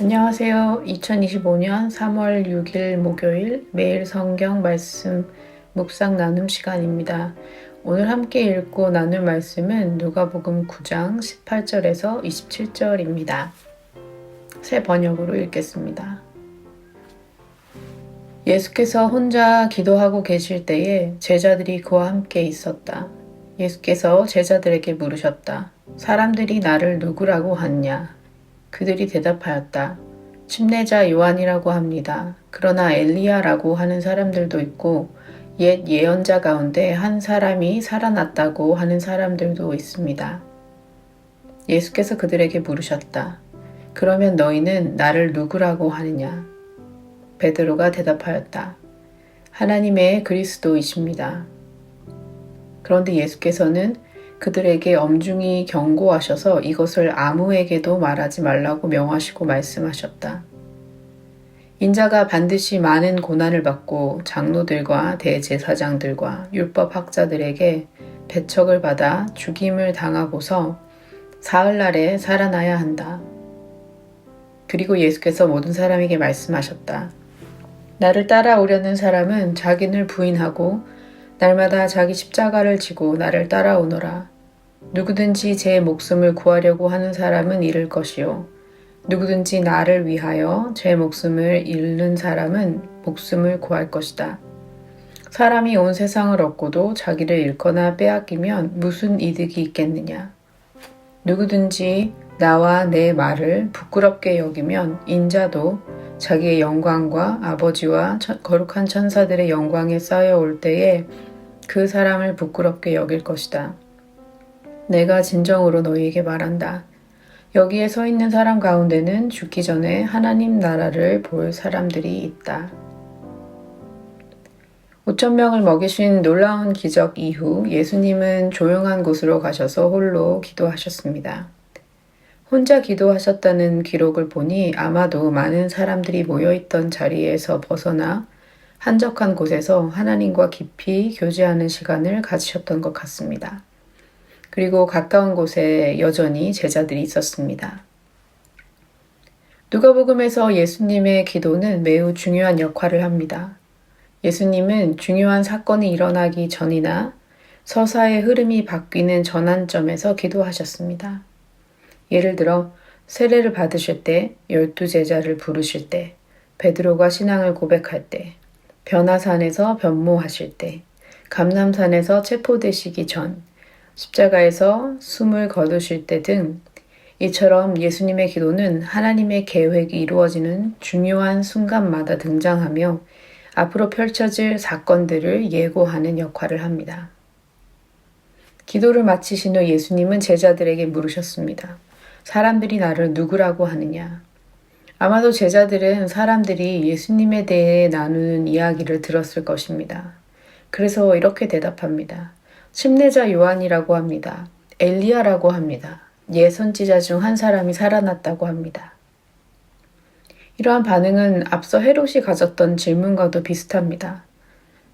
안녕하세요. 2025년 3월 6일 목요일 매일 성경 말씀 묵상 나눔 시간입니다. 오늘 함께 읽고 나눌 말씀은 누가복음 9장 18절에서 27절입니다. 새 번역으로 읽겠습니다. 예수께서 혼자 기도하고 계실 때에 제자들이 그와 함께 있었다. 예수께서 제자들에게 물으셨다. 사람들이 나를 누구라고 하느냐? 그들이 대답하였다. 침례자 요한이라고 합니다. 그러나 엘리야라고 하는 사람들도 있고 옛 예언자 가운데 한 사람이 살아났다고 하는 사람들도 있습니다. 예수께서 그들에게 물으셨다. 그러면 너희는 나를 누구라고 하느냐? 베드로가 대답하였다. 하나님의 그리스도이십니다. 그런데 예수께서는 그들에게 엄중히 경고하셔서 이것을 아무에게도 말하지 말라고 명하시고 말씀하셨다. 인자가 반드시 많은 고난을 받고 장로들과 대제사장들과 율법학자들에게 배척을 받아 죽임을 당하고서 사흘날에 살아나야 한다. 그리고 예수께서 모든 사람에게 말씀하셨다. 나를 따라오려는 사람은 자기를 부인하고 날마다 자기 십자가를 지고 나를 따라오너라. 누구든지 제 목숨을 구하려고 하는 사람은 잃을 것이요. 누구든지 나를 위하여 제 목숨을 잃는 사람은 목숨을 구할 것이다. 사람이 온 세상을 얻고도 자기를 잃거나 빼앗기면 무슨 이득이 있겠느냐. 누구든지 나와 내 말을 부끄럽게 여기면 인자도 자기의 영광과 아버지와 거룩한 천사들의 영광에 쌓여올 때에 그 사람을 부끄럽게 여길 것이다. 내가 진정으로 너희에게 말한다. 여기에 서 있는 사람 가운데는 죽기 전에 하나님 나라를 볼 사람들이 있다. 5,000명을 먹이신 놀라운 기적 이후 예수님은 조용한 곳으로 가셔서 홀로 기도하셨습니다. 혼자 기도하셨다는 기록을 보니 아마도 많은 사람들이 모여있던 자리에서 벗어나 한적한 곳에서 하나님과 깊이 교제하는 시간을 가지셨던 것 같습니다. 그리고 가까운 곳에 여전히 제자들이 있었습니다. 누가복음에서 예수님의 기도는 매우 중요한 역할을 합니다. 예수님은 중요한 사건이 일어나기 전이나 서사의 흐름이 바뀌는 전환점에서 기도하셨습니다. 예를 들어 세례를 받으실 때, 12제자를 부르실 때, 베드로가 신앙을 고백할 때, 변화산에서 변모하실 때, 감람산에서 체포되시기 전, 십자가에서 숨을 거두실 때 등 이처럼 예수님의 기도는 하나님의 계획이 이루어지는 중요한 순간마다 등장하며 앞으로 펼쳐질 사건들을 예고하는 역할을 합니다. 기도를 마치신 후 예수님은 제자들에게 물으셨습니다. 사람들이 나를 누구라고 하느냐? 아마도 제자들은 사람들이 예수님에 대해 나누는 이야기를 들었을 것입니다. 그래서 이렇게 대답합니다. 침례자 요한이라고 합니다. 엘리야라고 합니다. 예선지자 중 한 사람이 살아났다고 합니다. 이러한 반응은 앞서 헤롯이 가졌던 질문과도 비슷합니다.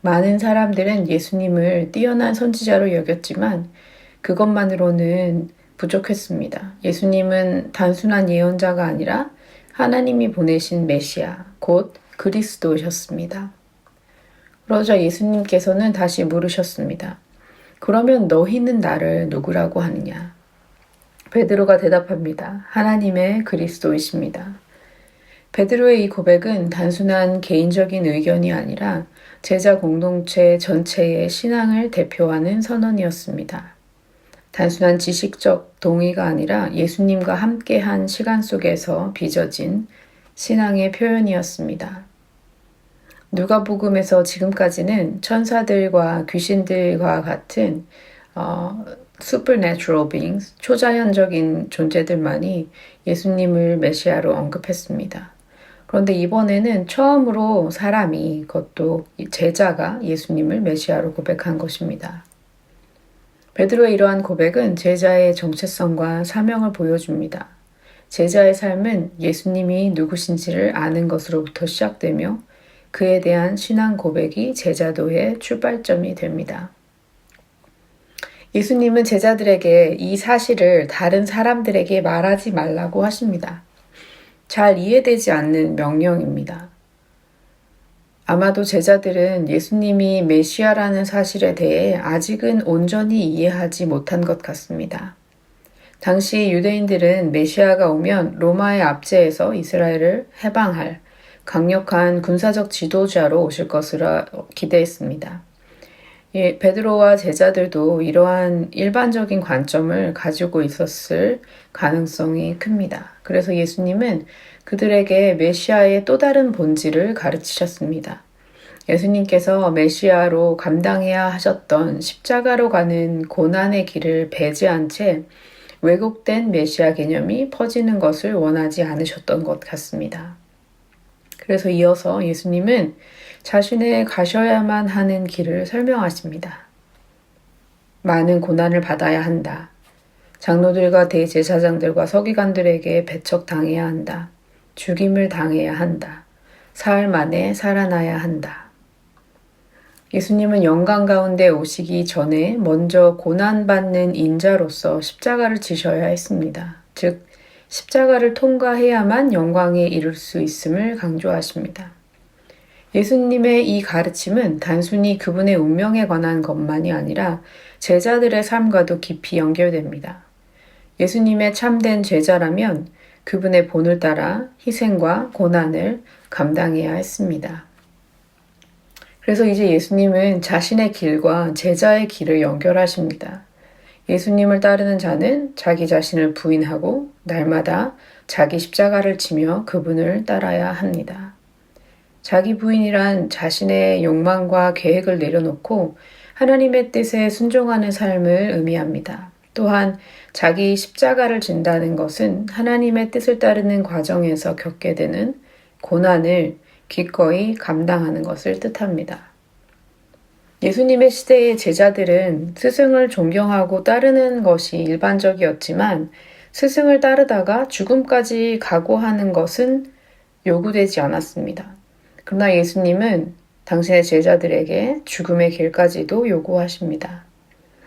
많은 사람들은 예수님을 뛰어난 선지자로 여겼지만 그것만으로는 부족했습니다. 예수님은 단순한 예언자가 아니라 하나님이 보내신 메시아, 곧 그리스도셨습니다. 그러자 예수님께서는 다시 물으셨습니다. 그러면 너희는 나를 누구라고 하느냐? 베드로가 대답합니다. 하나님의 그리스도이십니다. 베드로의 이 고백은 단순한 개인적인 의견이 아니라 제자 공동체 전체의 신앙을 대표하는 선언이었습니다. 단순한 지식적 동의가 아니라 예수님과 함께한 시간 속에서 빚어진 신앙의 표현이었습니다. 누가복음에서 지금까지는 천사들과 귀신들과 같은 supernatural beings, 초자연적인 존재들만이 예수님을 메시아로 언급했습니다. 그런데 이번에는 처음으로 사람이, 그것도 제자가 예수님을 메시아로 고백한 것입니다. 베드로의 이러한 고백은 제자의 정체성과 사명을 보여줍니다. 제자의 삶은 예수님이 누구신지를 아는 것으로부터 시작되며 그에 대한 신앙 고백이 제자도의 출발점이 됩니다. 예수님은 제자들에게 이 사실을 다른 사람들에게 말하지 말라고 하십니다. 잘 이해되지 않는 명령입니다. 아마도 제자들은 예수님이 메시아라는 사실에 대해 아직은 온전히 이해하지 못한 것 같습니다. 당시 유대인들은 메시아가 오면 로마의 압제에서 이스라엘을 해방할 강력한 군사적 지도자로 오실 것으로 기대했습니다. 베드로와 제자들도 이러한 일반적인 관점을 가지고 있었을 가능성이 큽니다. 그래서 예수님은 그들에게 메시아의 또 다른 본질을 가르치셨습니다. 예수님께서 메시아로 감당해야 하셨던 십자가로 가는 고난의 길을 배제한 채 왜곡된 메시아 개념이 퍼지는 것을 원하지 않으셨던 것 같습니다. 그래서 이어서 예수님은 자신의 가셔야만 하는 길을 설명하십니다. 많은 고난을 받아야 한다. 장로들과 대제사장들과 서기관들에게 배척당해야 한다. 죽임을 당해야 한다. 사흘 만에 살아나야 한다. 예수님은 영광 가운데 오시기 전에 먼저 고난받는 인자로서 십자가를 지셔야 했습니다. 즉, 십자가를 통과해야만 영광에 이를 수 있음을 강조하십니다. 예수님의 이 가르침은 단순히 그분의 운명에 관한 것만이 아니라 제자들의 삶과도 깊이 연결됩니다. 예수님의 참된 제자라면 그분의 본을 따라 희생과 고난을 감당해야 했습니다. 그래서 이제 예수님은 자신의 길과 제자의 길을 연결하십니다. 예수님을 따르는 자는 자기 자신을 부인하고 날마다 자기 십자가를 지며 그분을 따라야 합니다. 자기 부인이란 자신의 욕망과 계획을 내려놓고 하나님의 뜻에 순종하는 삶을 의미합니다. 또한 자기 십자가를 진다는 것은 하나님의 뜻을 따르는 과정에서 겪게 되는 고난을 기꺼이 감당하는 것을 뜻합니다. 예수님의 시대의 제자들은 스승을 존경하고 따르는 것이 일반적이었지만 스승을 따르다가 죽음까지 각오하는 것은 요구되지 않았습니다. 그러나 예수님은 당신의 제자들에게 죽음의 길까지도 요구하십니다.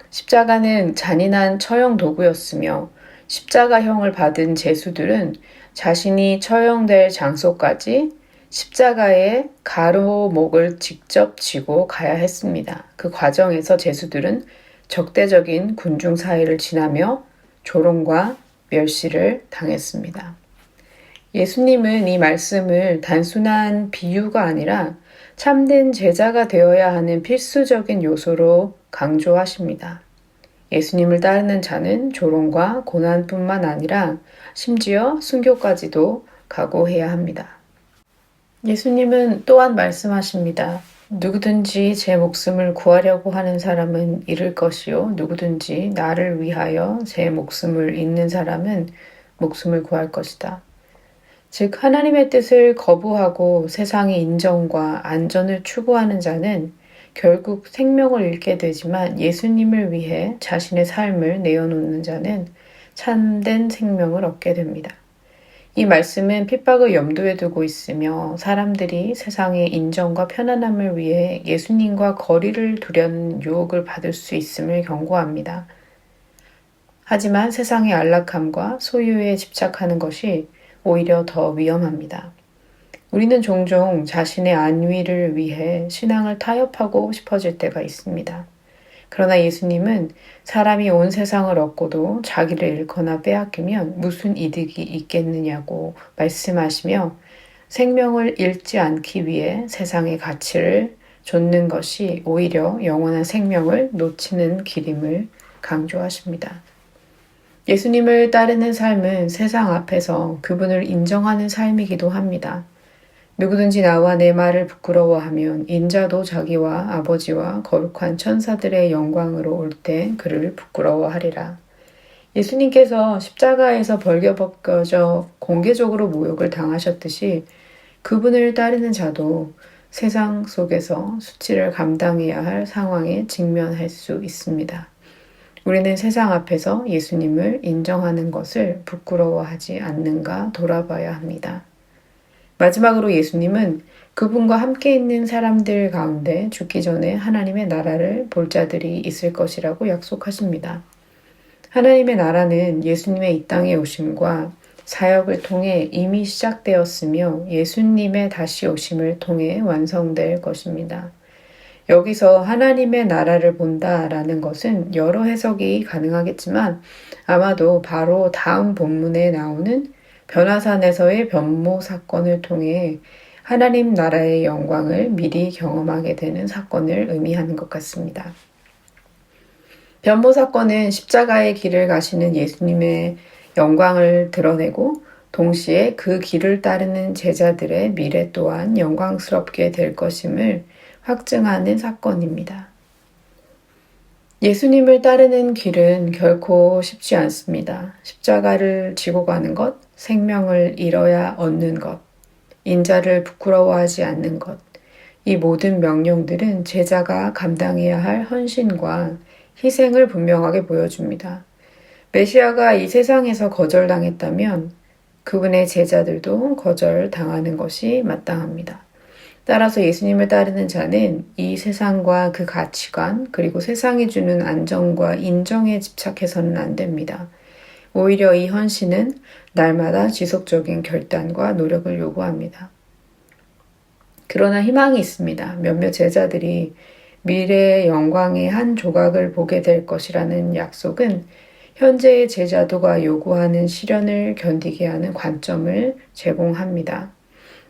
십자가는 잔인한 처형 도구였으며 십자가형을 받은 제수들은 자신이 처형될 장소까지 십자가의 가로목을 직접 지고 가야 했습니다. 그 과정에서 제수들은 적대적인 군중 사이를 지나며 조롱과 멸시를 당했습니다. 예수님은 이 말씀을 단순한 비유가 아니라 참된 제자가 되어야 하는 필수적인 요소로 강조하십니다. 예수님을 따르는 자는 조롱과 고난뿐만 아니라 심지어 순교까지도 각오해야 합니다. 예수님은 또한 말씀하십니다. 누구든지 제 목숨을 구하려고 하는 사람은 잃을 것이요 누구든지 나를 위하여 제 목숨을 잃는 사람은 목숨을 구할 것이다. 즉 하나님의 뜻을 거부하고 세상의 인정과 안전을 추구하는 자는 결국 생명을 잃게 되지만 예수님을 위해 자신의 삶을 내어놓는 자는 참된 생명을 얻게 됩니다. 이 말씀은 핍박을 염두에 두고 있으며 사람들이 세상의 인정과 편안함을 위해 예수님과 거리를 두려는 유혹을 받을 수 있음을 경고합니다. 하지만 세상의 안락함과 소유에 집착하는 것이 오히려 더 위험합니다. 우리는 종종 자신의 안위를 위해 신앙을 타협하고 싶어질 때가 있습니다. 그러나 예수님은 사람이 온 세상을 얻고도 자기를 잃거나 빼앗기면 무슨 이득이 있겠느냐고 말씀하시며 생명을 잃지 않기 위해 세상의 가치를 좇는 것이 오히려 영원한 생명을 놓치는 길임을 강조하십니다. 예수님을 따르는 삶은 세상 앞에서 그분을 인정하는 삶이기도 합니다. 누구든지 나와 내 말을 부끄러워하면 인자도 자기와 아버지와 거룩한 천사들의 영광으로 올 때 그를 부끄러워하리라. 예수님께서 십자가에서 벌겨벗겨져 공개적으로 모욕을 당하셨듯이 그분을 따르는 자도 세상 속에서 수치를 감당해야 할 상황에 직면할 수 있습니다. 우리는 세상 앞에서 예수님을 인정하는 것을 부끄러워하지 않는가 돌아봐야 합니다. 마지막으로 예수님은 그분과 함께 있는 사람들 가운데 죽기 전에 하나님의 나라를 볼 자들이 있을 것이라고 약속하십니다. 하나님의 나라는 예수님의 이 땅에 오심과 사역을 통해 이미 시작되었으며 예수님의 다시 오심을 통해 완성될 것입니다. 여기서 하나님의 나라를 본다라는 것은 여러 해석이 가능하겠지만 아마도 바로 다음 본문에 나오는 변화산에서의 변모 사건을 통해 하나님 나라의 영광을 미리 경험하게 되는 사건을 의미하는 것 같습니다. 변모 사건은 십자가의 길을 가시는 예수님의 영광을 드러내고 동시에 그 길을 따르는 제자들의 미래 또한 영광스럽게 될 것임을 확증하는 사건입니다. 예수님을 따르는 길은 결코 쉽지 않습니다. 십자가를 지고 가는 것, 생명을 잃어야 얻는 것, 인자를 부끄러워하지 않는 것, 이 모든 명령들은 제자가 감당해야 할 헌신과 희생을 분명하게 보여줍니다. 메시아가 이 세상에서 거절당했다면 그분의 제자들도 거절당하는 것이 마땅합니다. 따라서 예수님을 따르는 자는 이 세상과 그 가치관 그리고 세상이 주는 안정과 인정에 집착해서는 안 됩니다. 오히려 이 헌신은 날마다 지속적인 결단과 노력을 요구합니다. 그러나 희망이 있습니다. 몇몇 제자들이 미래의 영광의 한 조각을 보게 될 것이라는 약속은 현재의 제자도가 요구하는 시련을 견디게 하는 관점을 제공합니다.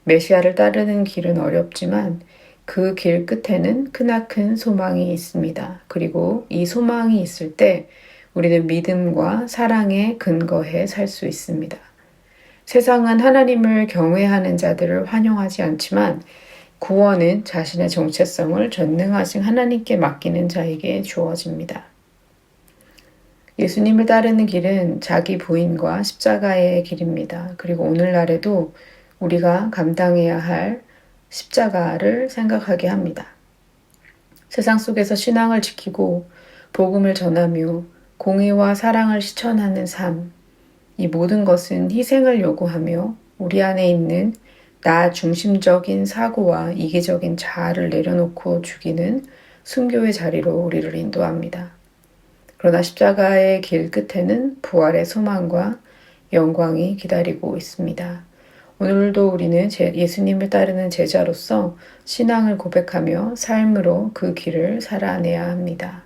메시아를 따르는 길은 어렵지만 그 길 끝에는 크나큰 소망이 있습니다. 그리고 이 소망이 있을 때 우리는 믿음과 사랑에 근거해 살 수 있습니다. 세상은 하나님을 경외하는 자들을 환영하지 않지만 구원은 자신의 정체성을 전능하신 하나님께 맡기는 자에게 주어집니다. 예수님을 따르는 길은 자기 부인과 십자가의 길입니다. 그리고 오늘날에도 우리가 감당해야 할 십자가를 생각하게 합니다. 세상 속에서 신앙을 지키고 복음을 전하며 공의와 사랑을 실천하는 삶, 이 모든 것은 희생을 요구하며 우리 안에 있는 나 중심적인 사고와 이기적인 자아를 내려놓고 죽이는 순교의 자리로 우리를 인도합니다. 그러나 십자가의 길 끝에는 부활의 소망과 영광이 기다리고 있습니다. 오늘도 우리는 예수님을 따르는 제자로서 신앙을 고백하며 삶으로 그 길을 살아내야 합니다.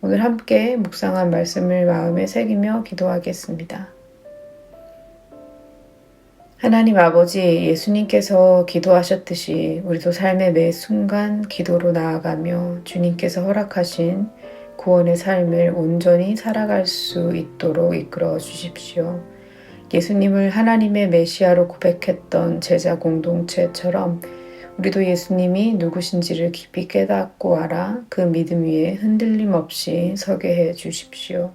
오늘 함께 묵상한 말씀을 마음에 새기며 기도하겠습니다. 하나님 아버지, 예수님께서 기도하셨듯이 우리도 삶의 매 순간 기도로 나아가며 주님께서 허락하신 구원의 삶을 온전히 살아갈 수 있도록 이끌어 주십시오. 예수님을 하나님의 메시아로 고백했던 제자 공동체처럼 우리도 예수님이 누구신지를 깊이 깨닫고 알아 그 믿음 위에 흔들림 없이 서게 해 주십시오.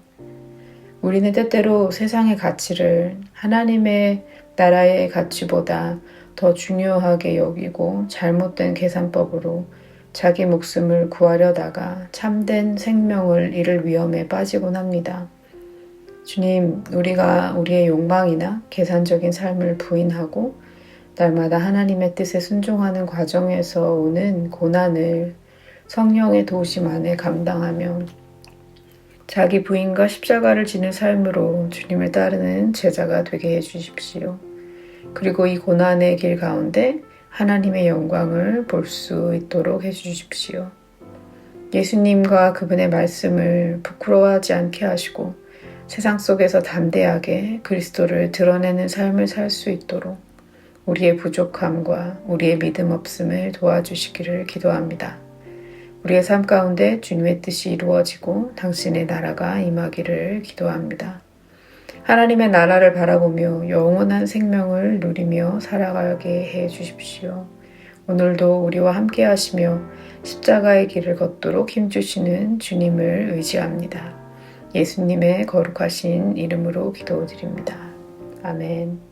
우리는 때때로 세상의 가치를 하나님의 나라의 가치보다 더 중요하게 여기고 잘못된 계산법으로 자기 목숨을 구하려다가 참된 생명을 잃을 위험에 빠지곤 합니다. 주님, 우리가 우리의 욕망이나 계산적인 삶을 부인하고 날마다 하나님의 뜻에 순종하는 과정에서 오는 고난을 성령의 도우심 안에 감당하며 자기 부인과 십자가를 지는 삶으로 주님을 따르는 제자가 되게 해주십시오. 그리고 이 고난의 길 가운데 하나님의 영광을 볼 수 있도록 해주십시오. 예수님과 그분의 말씀을 부끄러워하지 않게 하시고 세상 속에서 담대하게 그리스도를 드러내는 삶을 살 수 있도록 우리의 부족함과 우리의 믿음 없음을 도와주시기를 기도합니다. 우리의 삶 가운데 주님의 뜻이 이루어지고 당신의 나라가 임하기를 기도합니다. 하나님의 나라를 바라보며 영원한 생명을 누리며 살아가게 해 주십시오. 오늘도 우리와 함께 하시며 십자가의 길을 걷도록 힘주시는 주님을 의지합니다. 예수님의 거룩하신 이름으로 기도드립니다. 아멘.